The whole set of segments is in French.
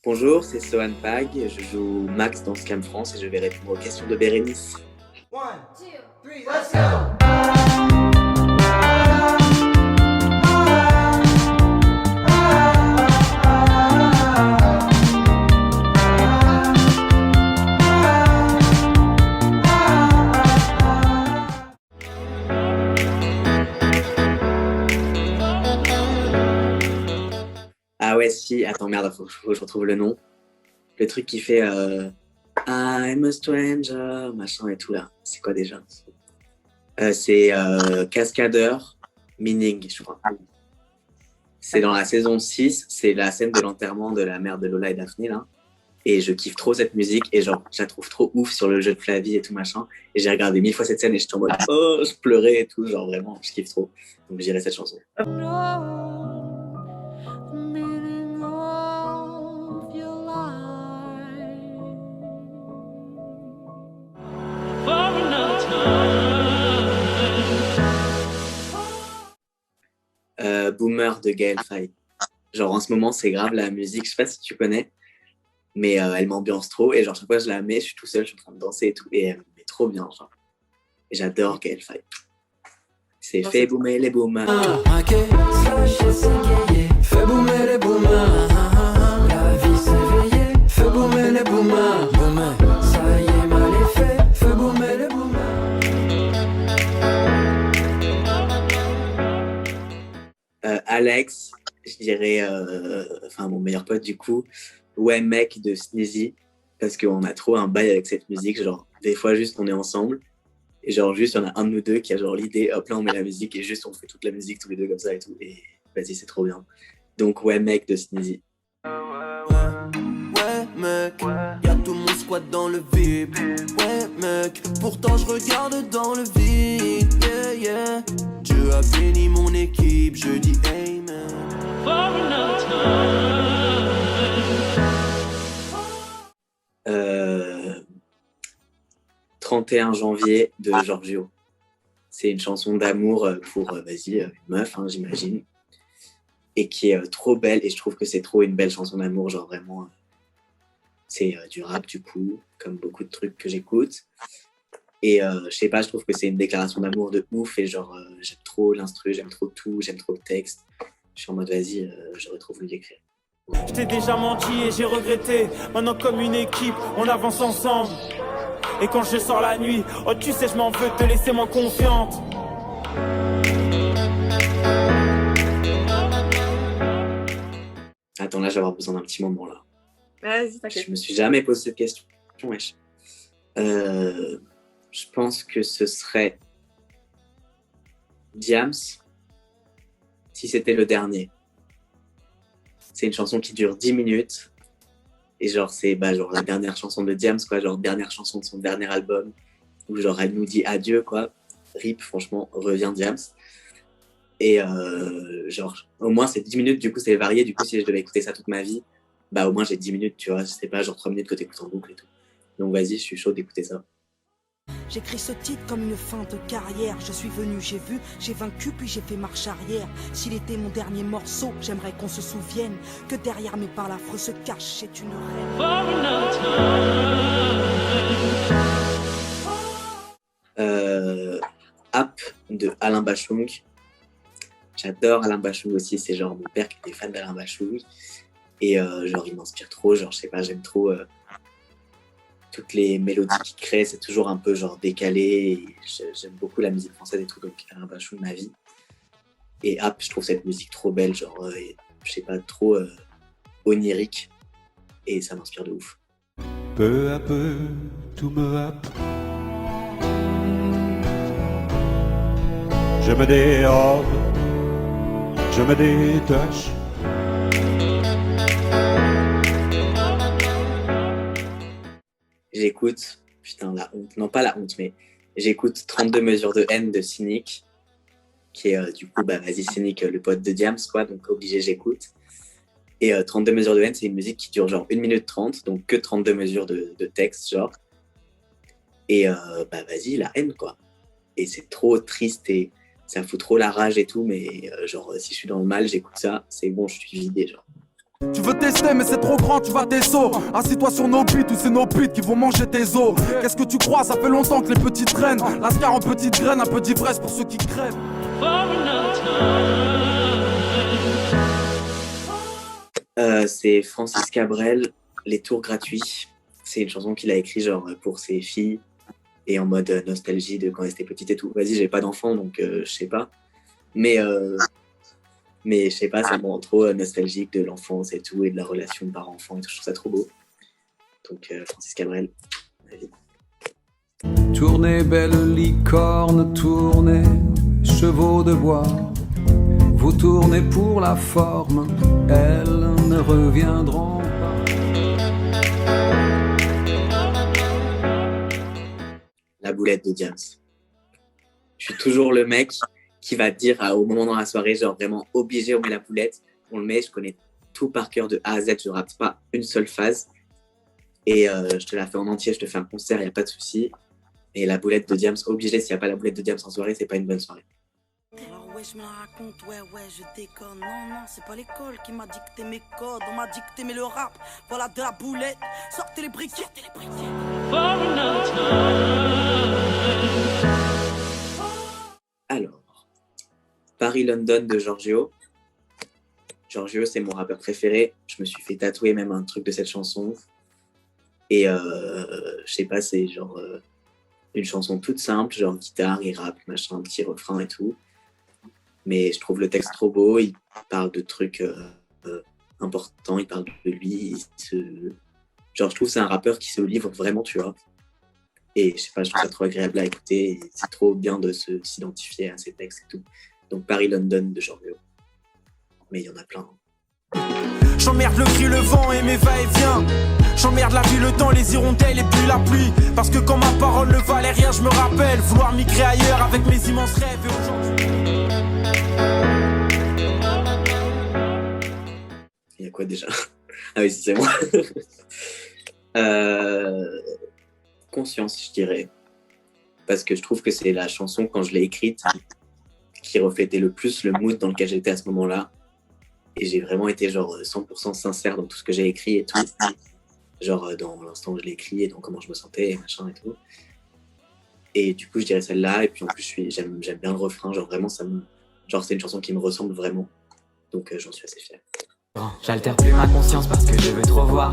Bonjour, c'est Sohan Pag, je joue Max dans Scam France et je vais répondre aux questions de Bérénice. One, two, three, let's go! Ah ouais, si, attends, merde, faut que je retrouve le nom. Le truc qui fait I'm a stranger, machin et tout là. C'est quoi déjà? C'est Cascadeur, Meaning, je crois. C'est dans la saison 6, c'est la scène de l'enterrement de la mère de Lola et Daphné là. Et je kiffe trop cette musique et genre, je la trouve trop ouf sur le jeu de Flavie et tout machin. Et j'ai regardé 1000 fois cette scène et j'étais en mode oh, je pleurais et tout, genre vraiment, je kiffe trop. Donc j'irai cette chanson. Boomer de Gaël Faye. Genre en ce moment, c'est grave la musique, je sais pas si tu connais, mais elle m'ambiance trop et genre chaque fois que je la mets, je suis tout seul, je suis en train de danser et tout et elle me met trop bien genre. Et j'adore Gaël Faye. C'est fait boomer les boomers. Fais boomer les boomers. La vie s'éveillait. Fais boomer les boomers. Boomer, ça y est, mal est fait. Fais boomer les boomers. Alex, je dirais, enfin mon meilleur pote du coup, ouais mec de Sneezy, parce qu'on a trop un bail avec cette musique, genre des fois juste on est ensemble, et genre juste il y en a un de nous deux qui a genre l'idée, hop là on met la musique et juste on fait toute la musique tous les deux comme ça et tout, et vas-y c'est trop bien. Donc ouais mec de Sneezy. Ouais mec, y'a tout mon squat dans le VIP. Ouais mec, pourtant je regarde dans le vide. Yeah yeah, Dieu a béni mon équipe, je dis amen. Euh, 31 janvier de Giorgio. C'est une chanson d'amour pour, vas-y, une meuf, hein, j'imagine. Et qui est trop belle, et je trouve que c'est trop une belle chanson d'amour, genre vraiment, c'est du rap du coup, comme beaucoup de trucs que j'écoute. Et je sais pas, je trouve que c'est une déclaration d'amour de ouf, et genre, j'aime trop l'instru, j'aime trop tout, j'aime trop le texte. Je suis en mode, vas-y, j'aurais trop voulu l'écrire. Je t'ai déjà menti et j'ai regretté. Maintenant comme une équipe, on avance ensemble. Et quand je sors la nuit, oh tu sais je m'en veux te laisser moins confiante. Attends, là, je vais avoir besoin d'un petit moment, là. Vas-y, t'inquiète. Je me suis jamais posé cette question, wesh. Je pense que ce serait Diams, si c'était le dernier. C'est une chanson qui dure 10 minutes. Et genre, c'est genre la dernière chanson de Diams, quoi. Genre, dernière chanson de son dernier album. Où genre, elle nous dit adieu, quoi. RIP, franchement, revient Diams. Et genre, au moins, c'est 10 minutes. Du coup, c'est varié. Du coup, si je devais écouter ça toute ma vie, bah au moins, j'ai 10 minutes, tu vois. C'est pas genre 3 minutes que t'écoutes en boucle et tout. Donc, vas-y, je suis chaud d'écouter ça. J'écris ce titre comme une fin de carrière. Je suis venu, j'ai vu, j'ai vaincu, puis j'ai fait marche arrière. S'il était mon dernier morceau, j'aimerais qu'on se souvienne que derrière mes paroles affreux se cache, c'est une reine. App de Alain Bachung. J'adore Alain Bachung aussi. C'est genre mon père qui était fan d'Alain Bachung. Et genre, il m'inspire trop. Genre, je sais pas, j'aime trop toutes les mélodies qu'il crée. C'est toujours un peu genre décalé. Et j'aime beaucoup la musique française et tout. Donc, Alain Bachung, ma vie. Et App, je trouve cette musique trop belle. Genre, je sais pas, trop onirique. Et ça m'inspire de ouf. Peu à peu, tout me happe. Je me dérobe, je me détache. J'écoute, putain, la honte, non pas la honte, mais j'écoute 32 mesures de haine de Cynic, qui est du coup, bah vas-y, Cynic, le pote de Diams, quoi, donc obligé, j'écoute. Et 32 mesures de haine, c'est une musique qui dure genre 1 minute 30, donc que 32 mesures de texte, genre. Et bah vas-y, la haine, quoi. Et c'est trop triste et ça fout trop la rage et tout, mais genre, si je suis dans le mal, j'écoute ça, c'est bon, je suis vidé, genre. Tu veux tester mais c'est trop grand, tu vas tes sauts. Assis-toi sur nos beats ou c'est nos beats qui vont manger tes os. Qu'est-ce que tu crois, ça fait longtemps que les petits traînent. Lascar en petites graines, un peu d'ivresse pour ceux qui crèvent. C'est Francis Cabrel, Les Tours Gratuits. C'est une chanson qu'il a écrite genre pour ses filles et en mode nostalgie de quand elles étaient petites et tout. Vas-y, j'ai pas d'enfant donc je sais pas. Mais je sais pas, ça me rend trop nostalgique de l'enfance et tout et de la relation parent-enfant et tout. Je trouve ça trop beau. Donc Francis Cabrel, ma vie. Tournez, belle licorne, tournez, chevaux de bois. Vous tournez pour la forme, elles ne reviendront pas. La boulette de Diams. Je suis toujours le mec qui va dire au moment dans la soirée, genre vraiment obligé, on met la boulette, on le met, je connais tout par cœur de A à Z, je rate pas une seule phase. Et je te la fais en entier, je te fais un concert, il n'y a pas de souci. Et la boulette de Diams, obligé, s'il n'y a pas la boulette de Diams en soirée, c'est pas une bonne soirée. Alors ouais, je me la raconte, ouais, je déconne. Non, c'est pas l'école qui m'a dicté mes codes. On m'a dicté mais le rap, voilà de la boulette. Sortez les briquets, Alors, Paris-London de Giorgio. Giorgio, c'est mon rappeur préféré. Je me suis fait tatouer même un truc de cette chanson. Et je sais pas, c'est genre une chanson toute simple, genre guitare, il rappe, machin, un petit refrain et tout. Mais je trouve le texte trop beau, il parle de trucs importants, il parle de lui. Genre, je trouve que c'est un rappeur qui se livre vraiment, tu vois. Et je sais pas, je trouve ça trop agréable à écouter. Et c'est trop bien de s'identifier à ses textes et tout. Donc Paris-London de Giorgio. Mais il y en a plein. J'emmerde le cri, le vent et mes va-et-vient. J'emmerde la vie, le temps, les hirondelles et puis la pluie. Parce que quand ma parole ne valait rien, je me rappelle vouloir migrer ailleurs avec mes immenses rêves. Et aujourd'hui... Il y a quoi déjà? Ah oui, c'est moi. Conscience, je dirais. Parce que je trouve que c'est la chanson, quand je l'ai écrite, qui reflétait le plus le mood dans lequel j'étais à ce moment-là. Et j'ai vraiment été genre 100% sincère dans tout ce que j'ai écrit et tout. Genre dans l'instant où je l'ai écrit et dans comment je me sentais et machin et tout. Et du coup, je dirais celle-là. Et puis en plus, j'aime bien le refrain. Genre vraiment, genre c'est une chanson qui me ressemble vraiment. Donc j'en suis assez fier. J'altère plus ma conscience parce que je veux trop voir.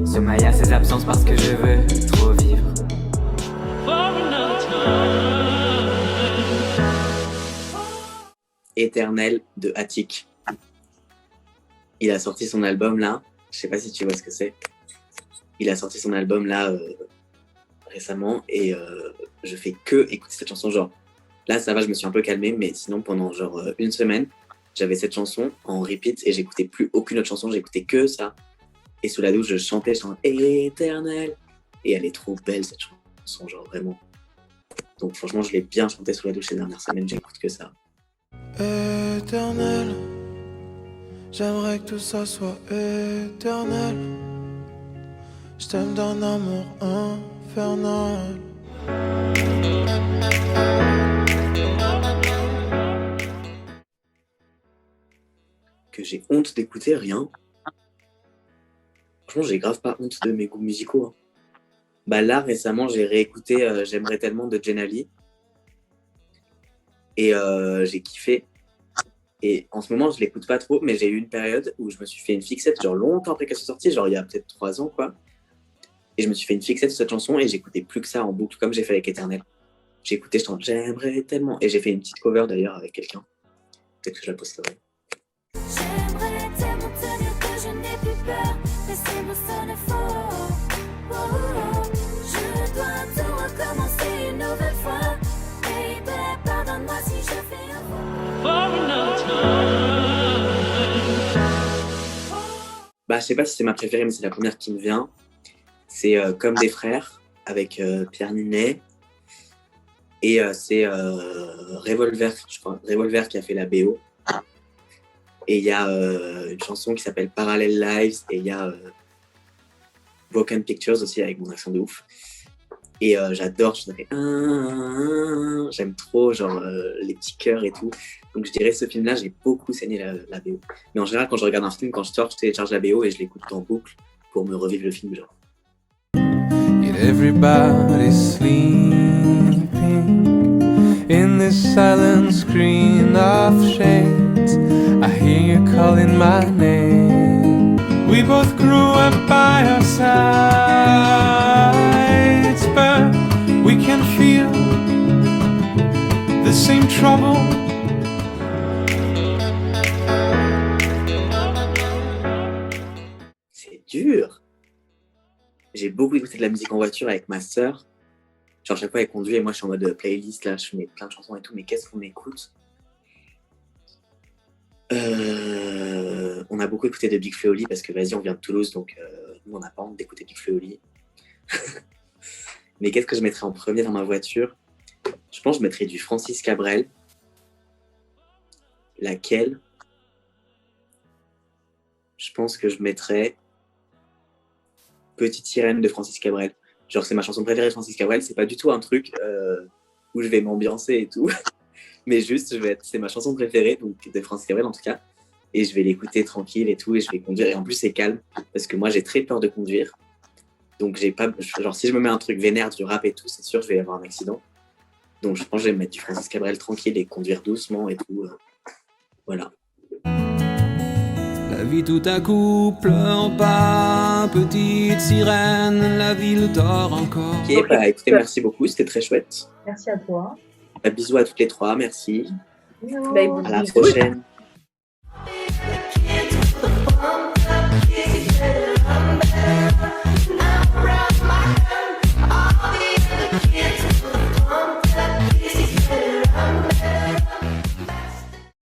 Sommeil à ses absences parce que je veux trop vivre. Éternel de Attic. Il a sorti son album là. Je sais pas si tu vois ce que c'est. Il a sorti son album là récemment et je fais que écouter cette chanson. Genre là ça va, je me suis un peu calmé, mais sinon pendant genre une semaine, j'avais cette chanson en repeat et j'écoutais plus aucune autre chanson, j'écoutais que ça. Et sous la douche, je chantais Éternel. Et elle est trop belle cette chanson, genre vraiment. Donc franchement, je l'ai bien chanté sous la douche ces dernières semaines, j'écoute que ça. Éternel, j'aimerais que tout ça soit éternel. Je t'aime d'un amour infernal. Que j'ai honte d'écouter, rien. Franchement, j'ai grave pas honte de mes goûts musicaux. Hein. Bah là, récemment, j'ai réécouté J'aimerais tellement de Jenali. Et j'ai kiffé. Et en ce moment, je l'écoute pas trop, mais j'ai eu une période où je me suis fait une fixette, genre longtemps après qu'elle soit sortie, genre il y a peut-être 3 ans, quoi. Et je me suis fait une fixette sur cette chanson et j'écoutais plus que ça en boucle, comme j'ai fait avec Éternel. J'ai écouté, je chante J'aimerais tellement. Et j'ai fait une petite cover d'ailleurs avec quelqu'un. Peut-être que je la posterai. J'aimerais tellement te dire que je n'ai plus peur, mais ces mots sonnent faux. Oh, oh, oh. Je dois tout recommencer une nouvelle fois. Baby, pardonne-moi si je fais un Bah, je sais pas si c'est ma préférée, mais c'est la première qui me vient. C'est Comme des frères avec Pierre Ninet. Et c'est Revolver, je crois. Revolver qui a fait la BO. Et il y a une chanson qui s'appelle Parallel Lives. Et il y a Broken Pictures aussi avec mon accent de ouf. Et j'adore, j'aime trop genre les petits cœurs et tout. Donc je dirais ce film-là, j'ai beaucoup saigné la BO. Mais en général, quand je regarde un film, quand je sors, je télécharge la BO et je l'écoute en boucle pour me revivre le film. Genre. Yet everybody's sleeping in this silent screen of shades. I hear you calling my name. We both grew up by our sides, but we can feel the same trouble. C'est dur. J'ai beaucoup écouté de la musique en voiture avec ma sœur. Genre chaque fois elle conduit et moi je suis en mode playlist là, je mets plein de chansons et tout, mais qu'est-ce qu'on écoute? On a beaucoup écouté de Big Flo et Oli parce que vas-y on vient de Toulouse donc nous on n'a pas honte d'écouter Big Flo et Oli. Mais qu'est-ce que je mettrais en premier dans ma voiture? Je pense que je mettrais du Francis Cabrel. Laquelle? Je pense que je mettrais Petite Sirène de Francis Cabrel. Genre c'est ma chanson préférée de Francis Cabrel, c'est pas du tout un truc où je vais m'ambiancer et tout. Mais juste, c'est ma chanson préférée, donc de Francis Cabrel en tout cas. Et je vais l'écouter tranquille et tout, et je vais conduire. Et en plus, c'est calme, parce que moi, j'ai très peur de conduire. Donc, genre, si je me mets un truc vénère, du rap et tout, c'est sûr, je vais avoir un accident. Donc, je pense que je vais me mettre du Francis Cabrel tranquille et conduire doucement et tout. Voilà. La vie tout à coup pleure pas, petite sirène, la ville dort encore. Ok, bah écoutez, merci beaucoup, c'était très chouette. Merci à toi. Bisous à toutes les trois, merci. Bisous. À la prochaine.